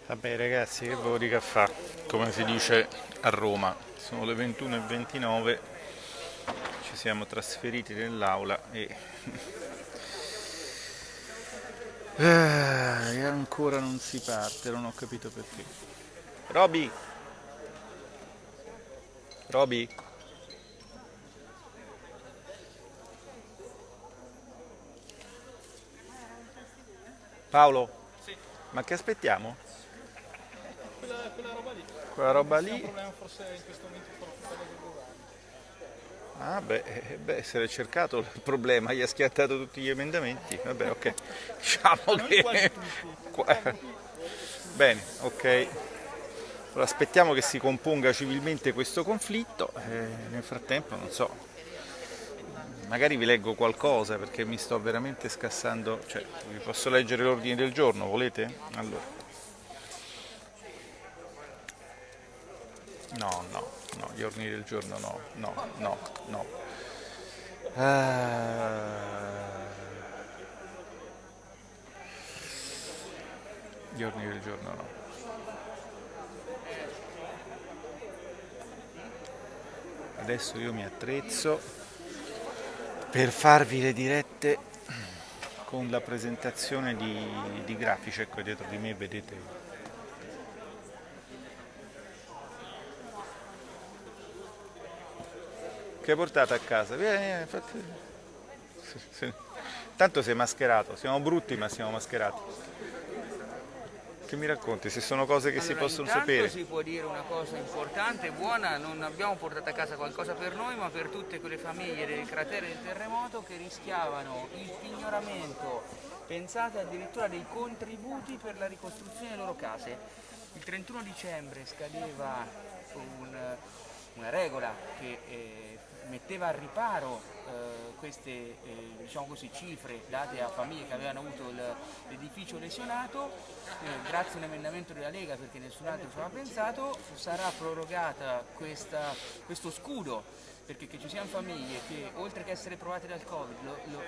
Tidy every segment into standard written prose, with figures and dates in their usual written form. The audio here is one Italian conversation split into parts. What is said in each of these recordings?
Vabbè ragazzi, che devo dire a fa? Come si dice a Roma, sono le 21:29, ci siamo trasferiti nell'aula e ancora non si parte, non ho capito perché. Roby, Roby, Paolo, ma che aspettiamo? Quella roba lì. Quella roba C'è un lì? problema forse in questo momento con il governo. Ah beh, se l'è cercato il problema, gli ha schiattato tutti gli emendamenti. Vabbè, ok. Diciamo Ma non quasi che... tutti. qua- Bene, ok. Allora, aspettiamo che si componga civilmente questo conflitto. Nel frattempo, non so, magari vi leggo qualcosa perché mi sto veramente scassando. Cioè, vi posso leggere l'ordine del giorno, volete? Allora, no, gli ordini del giorno no. Ah, gli ordini del giorno no. Adesso io mi attrezzo per farvi le dirette con la presentazione di grafici. Ecco, dietro di me vedete che hai portato a casa. Vieni, tanto sei mascherato, siamo brutti ma siamo mascherati. Che mi racconti? Se sono cose che si Allora, possono intanto sapere. si può dire una cosa importante e buona, non abbiamo portato a casa qualcosa per noi, ma per tutte quelle famiglie del cratere del terremoto che rischiavano il pignoramento, pensate addirittura dei contributi per la ricostruzione delle loro case. Il 31 dicembre scadeva un- una regola che metteva al riparo queste diciamo così, cifre date a famiglie che avevano avuto l'edificio lesionato. Grazie a un emendamento della Lega, perché nessun altro ci aveva pensato, sarà prorogata questo scudo, perché che ci siano famiglie che oltre che essere provate dal Covid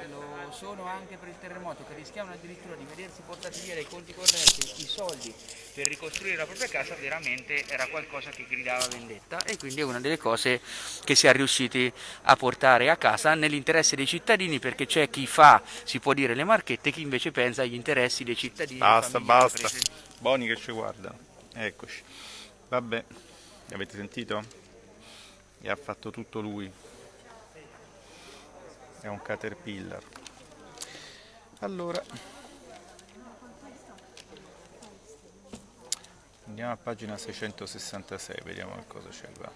lo sono anche per il terremoto, che rischiavano addirittura di vedersi portati via dai conti correnti i soldi per ricostruire la propria casa, veramente era qualcosa che gridava vendetta, e quindi è una delle cose che si è riusciti a portare a casa nell'interesse dei cittadini, perché c'è chi fa, si può dire, le marchette, chi invece pensa agli interessi dei cittadini, delle famiglie e delle Basta. imprese. Boni che ci guardano. Eccoci. Vabbè, avete sentito? E ha fatto tutto lui. È un caterpillar. Allora, andiamo a pagina 666, vediamo che cosa c'è qua.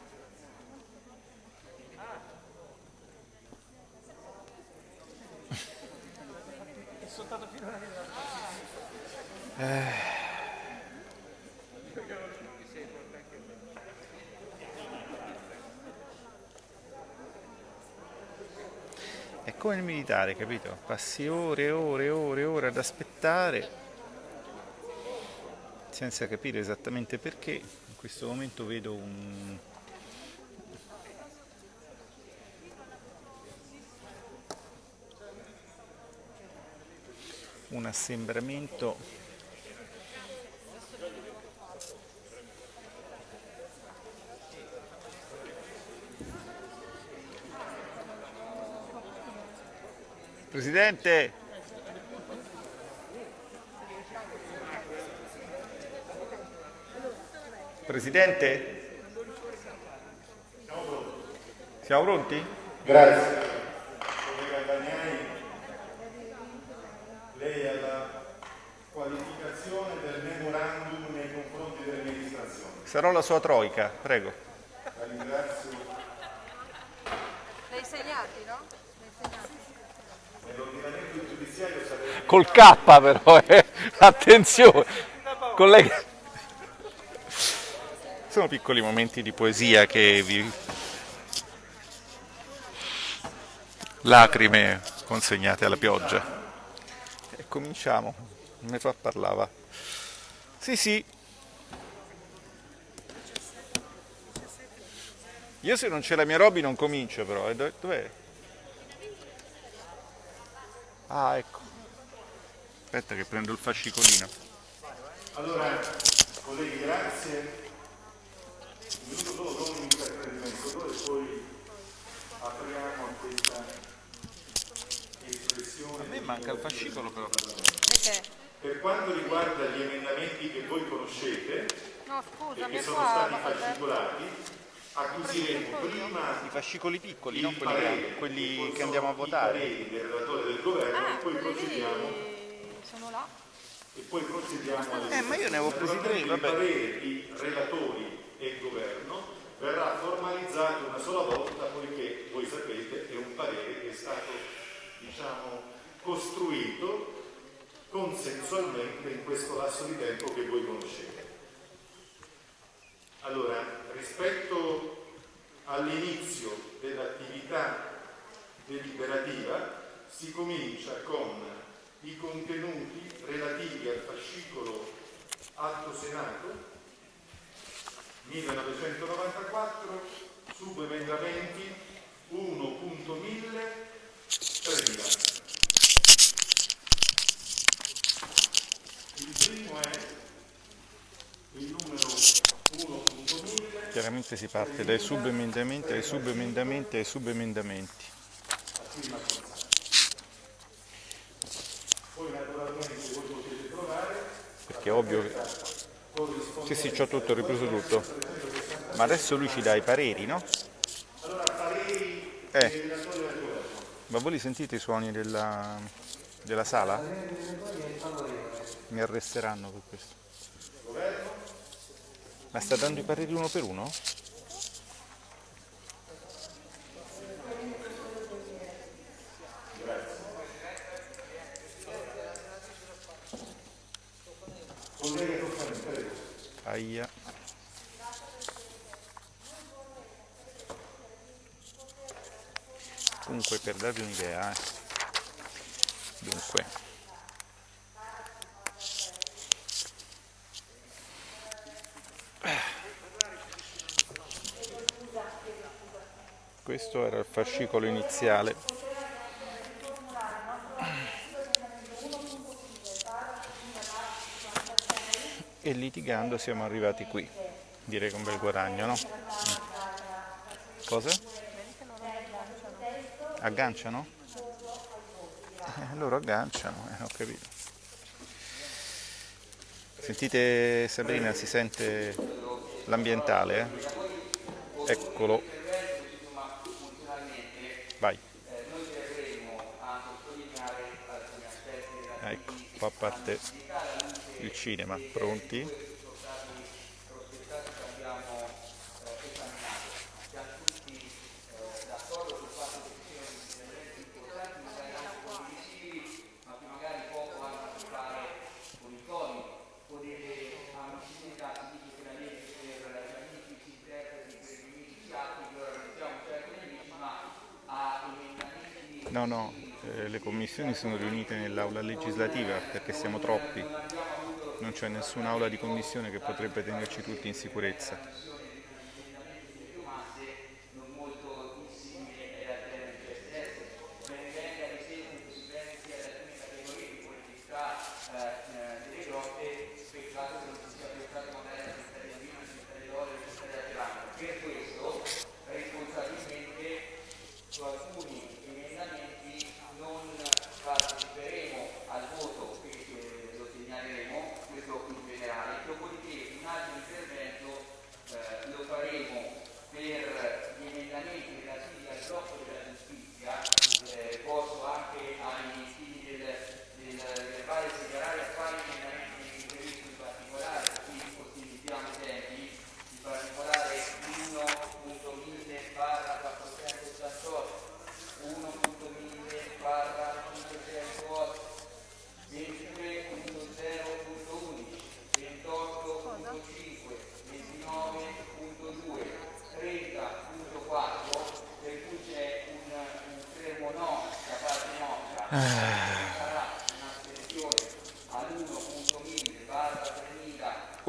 È soltanto finora che È come il militare, capito? Passi ore e ore e ore e ore ad aspettare senza capire esattamente perché. In questo momento vedo un assembramento. Presidente! Presidente? Siamo pronti? Grazie. Collega Bagnai, lei ha la qualificazione del memorandum nei confronti dell'amministrazione. Sarò la sua troica, prego. La ringrazio. L'hai segnati, no? L'hai segnati. Nell'ordinamento giudiziario sarebbe Col K però, attenzione. Collega. Sono piccoli momenti di poesia che vi... Lacrime consegnate alla pioggia. E cominciamo. Non mi fa parlare, va. Sì. Io se non c'è la mia Roby non comincio però. Dov'è? Ah, ecco. Aspetta che prendo il fascicolino. allora Colleghi, grazie. Un minuto solo, do un intervento e poi apriamo a questa espressione. A me manca il fascicolo però. Per quanto riguarda gli emendamenti che voi conoscete No, e scusami, che sono qua stati fascicolati, acquisiremo prima I fascicoli piccoli, il non quelli parere, grandi, quelli che che andiamo a sono i votare. pareri del relatore del governo e poi quelli procediamo lì sono là. alle Ma io ne avevo presi 3, il vabbè. parere di relatori e governo verrà formalizzato una sola volta, poiché voi sapete è un parere che è stato, diciamo, costruito consensualmente in questo lasso di tempo che voi conoscete. Allora, rispetto all'inizio dell'attività deliberativa si comincia con i contenuti relativi al fascicolo Atto Senato 1994, subemendamenti 1.1000, 3000. Il primo è il numero 1.1000. Chiaramente si parte dai subemendamenti, ai subemendamenti, ai subemendamenti. Poi naturalmente voi potete trovare Perché è ovvio che... Sì, c'ho tutto, ho ripreso tutto. Ma adesso lui ci dà i pareri, no? allora pareri Eh. del relatore del governo. Ma voi li sentite i suoni della sala? Mi arresteranno per questo. Ma sta dando i pareri uno per uno? Aia. Comunque, per darvi un'idea, dunque, questo era il fascicolo iniziale. E litigando siamo arrivati qui. Direi che è un bel guadagno, no? Cosa? Agganciano? Loro agganciano, ho capito. Sentite Sabrina, si sente l'ambientale, eh? Eccolo. Vai. Ecco, qua parte il cinema. Pronti? No, le commissioni sono riunite nell'aula legislativa perché siamo troppi, non c'è nessun'aula di commissione che potrebbe tenerci tutti in sicurezza.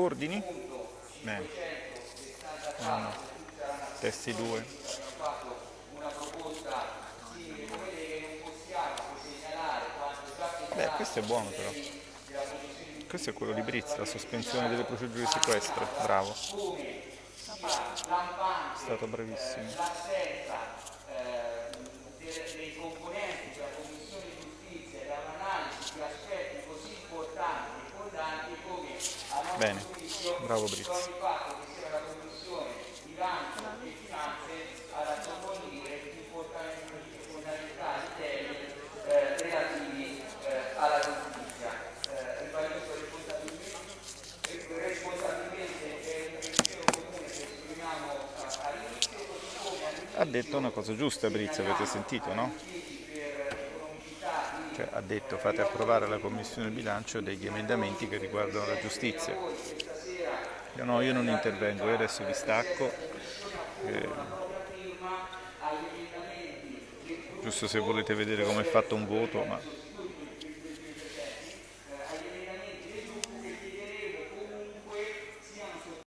Ordini? Bene. No. Testi 2. Beh, questo è buono però. Questo è quello di Brizzi, la sospensione delle procedure di sequestro. Bravo. È stato bravissimo. Dei componenti della Commissione Giustizia e da un'analisi di aspetti così importanti e fondanti come Bene, bravo Brizzi. il fatto che sia la Commissione Bilancio e Finanze ad approfondire più fondamentali temi relativi alla giustizia. Ribadisco responsabilmente è un pensiero comune che esprimiamo all'inizio, così come Ha detto una cosa giusta Brizzi, avete sentito, no? Cioè, ha detto fate approvare alla Commissione Bilancio degli emendamenti che riguardano la giustizia. No, io non intervengo, io adesso vi stacco. Giusto se volete vedere come è fatto un voto, ma